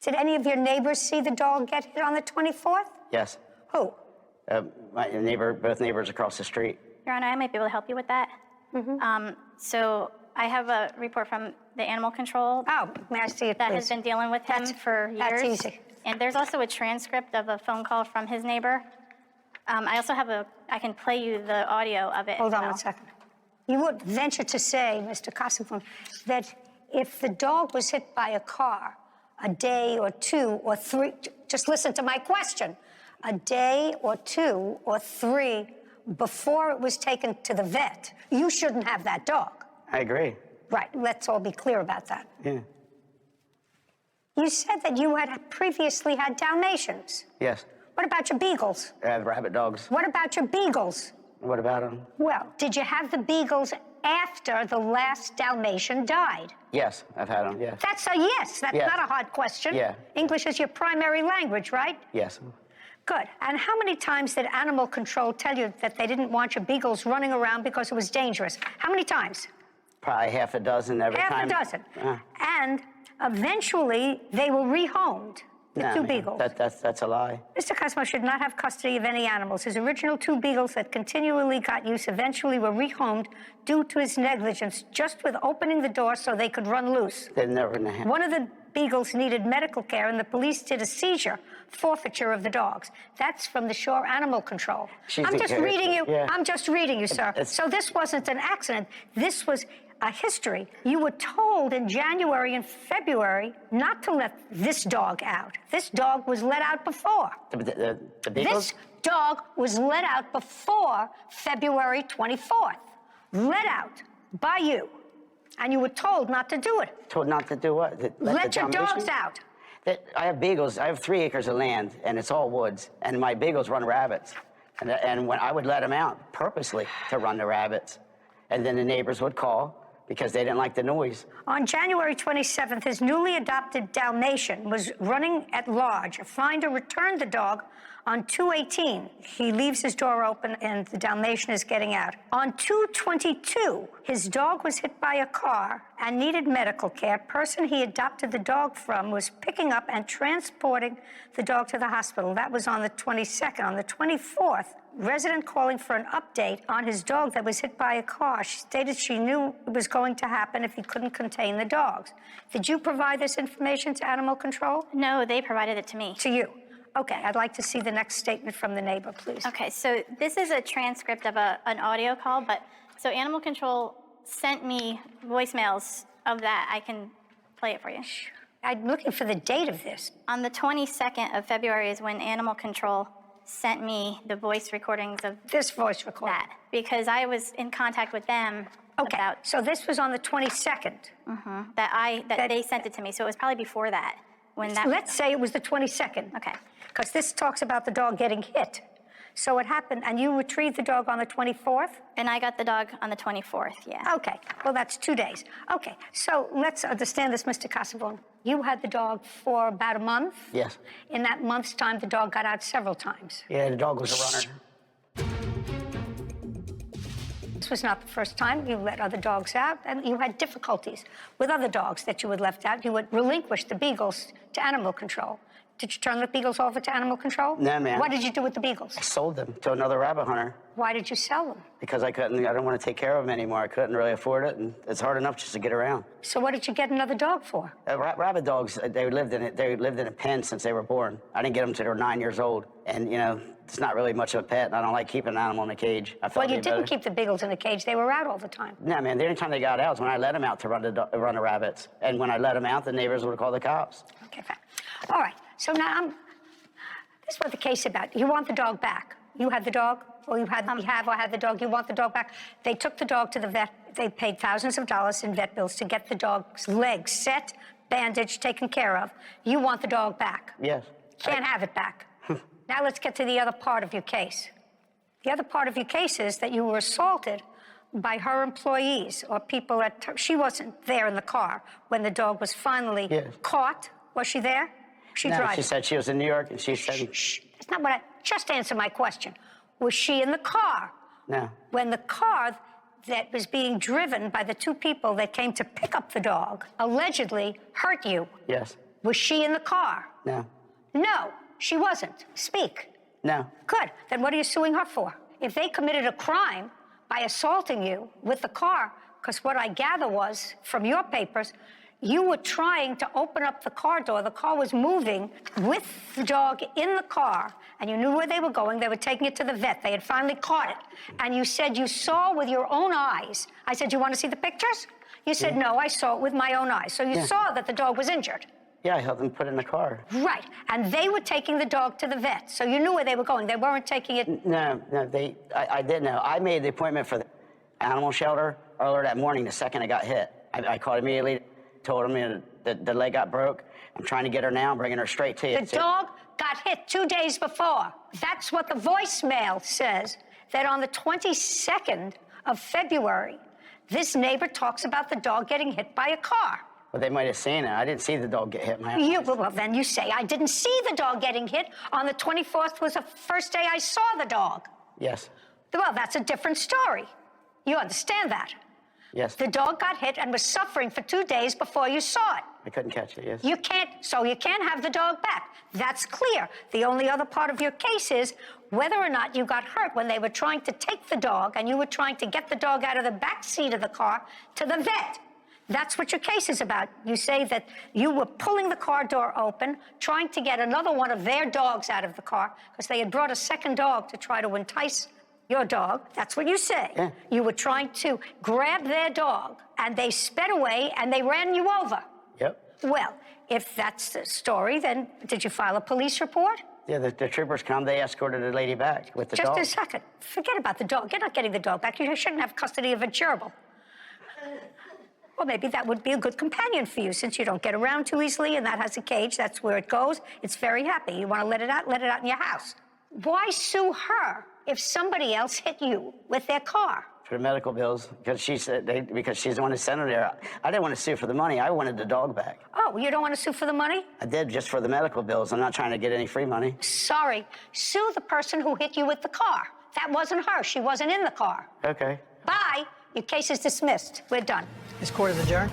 Did any of your neighbors see the dog get hit on the 24th? Yes. Who? My neighbor, both neighbors across the street. Your Honor, I might be able to help you with that. So I have a report from the animal control. Oh, may I see it, that please? has been dealing with him for years. That's easy. And there's also a transcript of a phone call from his neighbor. I also have I can play you the audio of it. Hold on 1 second. You would venture to say, Mr. Kosovo, that if the dog was hit by a car a day or 2 or 3, just listen to my question, a day or 2 or 3 before it was taken to the vet, you shouldn't have that dog. I agree. Right, let's all be clear about that. Yeah. You said that you had previously had Dalmatians. Yes. What about your beagles? I have rabbit dogs. What about your beagles? What about them? Well, did you have the beagles after the last Dalmatian died? Yes, I've had them, yeah. That's a yes. That's Yes. not a hard question. Yeah. English is your primary language, right? Yes. Good. And how many times did animal control tell you that they didn't want your beagles running around because it was dangerous? How many times? Probably half a dozen every time. Half a dozen. And eventually, they were rehomed, the two beagles. That's a lie. Mr. Cosmo should not have custody of any animals. His original 2 beagles that continually got use eventually were rehomed due to his negligence, just with opening the door so they could run loose. They're never One of the beagles needed medical care, and the police did a seizure, forfeiture of the dogs. That's from the Shore Animal Control. I'm just reading you. Yeah. I'm just reading you, sir. So this wasn't an accident. This was a history. You were told in January and February not to let this dog out. This dog was let out before. The beagles? This dog was let out before February 24th. Let out by you. And you were told not to do it. Told not to do what? Let your dogs out. I have beagles. I have 3 acres of land, and it's all woods. And my beagles run rabbits. And when I would let them out purposely to run the rabbits. And then the neighbors would call because they didn't like the noise. On January 27th, his newly adopted Dalmatian was running at large. A finder returned the dog on 2/18. He leaves his door open and the Dalmatian is getting out. On 2/22, his dog was hit by a car and needed medical care. Person he adopted the dog from was picking up and transporting the dog to the hospital. That was on the 22nd. On the 24th, resident calling for an update on his dog that was hit by a car. She stated she knew it was going to happen if he couldn't contain the dogs. Did you provide this information to Animal Control? No, they provided it to me. To you? Okay, I'd like to see the next statement from the neighbor, please. Okay, so this is a transcript of an audio call, so Animal Control sent me voicemails of that. I can play it for you. I'm looking for the date of this. On the 22nd of February is when Animal Control sent me the voice recordings of this voice recording. That, because I was in contact with them about... So this was on the 22nd? That they sent it to me, so it was probably before that. Let's say it was the 22nd. Okay. Because this talks about the dog getting hit. So it happened, and you retrieved the dog on the 24th? And I got the dog on the 24th, yeah. Okay, well, that's 2 days. Okay, so let's understand this, Mr. Casavone. You had the dog for about a month? Yes. In that month's time, the dog got out several times? Yeah, the dog was a runner. This was not the first time you let other dogs out, and you had difficulties with other dogs that you had left out. You would relinquish the beagles to Animal Control. Did you turn the beagles over to Animal Control? No, ma'am. What did you do with the beagles? I sold them to another rabbit hunter. Why did you sell them? Because I don't want to take care of them anymore. I couldn't really afford it, and it's hard enough just to get around. So what did you get another dog for? Rabbit dogs, they lived in a pen since they were born. I didn't get them till they were 9 years old. And, it's not really much of a pet, and I don't like keeping an animal in a cage. Well, you didn't keep the beagles in a cage. They were out all the time. No, man, the only time they got out was when I let them out to run the rabbits. And when I let them out, the neighbors would call the cops. Okay, fine. All right, so now this is what the case is about. You want the dog back. You had the dog, or you had the dog. You want the dog back. They took the dog to the vet. They paid thousands of dollars in vet bills to get the dog's legs set, bandaged, taken care of. You want the dog back. Yes. Can't have it back. Now let's get to the other part of your case. The other part of your case is that you were assaulted by her employees or people that she wasn't there in the car when the dog was finally caught. Was she there? No, she said she was in New York, and she said... Shh. That's not what just answer my question. Was she in the car? No. When the car that was being driven by the 2 people that came to pick up the dog allegedly hurt you? Yes. Was she in the car? No. No, she wasn't. Speak. No. Good. Then what are you suing her for? If they committed a crime by assaulting you with the car, because what I gather was, from your papers, you were trying to open up the car door. The car was moving with the dog in the car, and you knew where they were going. They were taking it to the vet. They had finally caught it. And you said you saw with your own eyes. I said, you want to see the pictures? You said, no, I saw it with my own eyes. So you saw that the dog was injured. Yeah, I helped them put it in the car. Right. And they were taking the dog to the vet. So you knew where they were going. They weren't taking it. No, I did know. I made the appointment for the animal shelter earlier that morning, the second I got hit. I called immediately, told them that the leg got broke. I'm trying to get her now, bringing her straight to you. The dog got hit 2 days before. That's what the voicemail says, that on the 22nd of February, this neighbor talks about the dog getting hit by a car. Well, they might have seen it. I didn't see the dog get hit. Well, then you say, I didn't see the dog getting hit. On the 24th was the first day I saw the dog. Yes. Well, that's a different story. You understand that? Yes. The dog got hit and was suffering for 2 days before you saw it. I couldn't catch it, yes. You can't have the dog back. That's clear. The only other part of your case is whether or not you got hurt when they were trying to take the dog and you were trying to get the dog out of the back seat of the car to the vet. That's what your case is about. You say that you were pulling the car door open, trying to get another one of their dogs out of the car because they had brought a second dog to try to entice your dog. That's what you say. Yeah. You were trying to grab their dog, and they sped away, and they ran you over. Yep. Well, if that's the story, then did you file a police report? Yeah, the troopers come. They escorted the lady back with the dog. Just a second. Forget about the dog. You're not getting the dog back. You shouldn't have custody of a gerbil. Well, maybe that would be a good companion for you since you don't get around too easily and that has a cage. That's where it goes. It's very happy. You want to let it out in your house. Why sue her if somebody else hit you with their car? For the medical bills, because she's the one who sent her there. I didn't want to sue for the money. I wanted the dog back. Oh, you don't want to sue for the money? I did just for the medical bills. I'm not trying to get any free money. Sorry. Sue the person who hit you with the car. That wasn't her. She wasn't in the car. Okay. Bye. Your case is dismissed. We're done. This court is adjourned.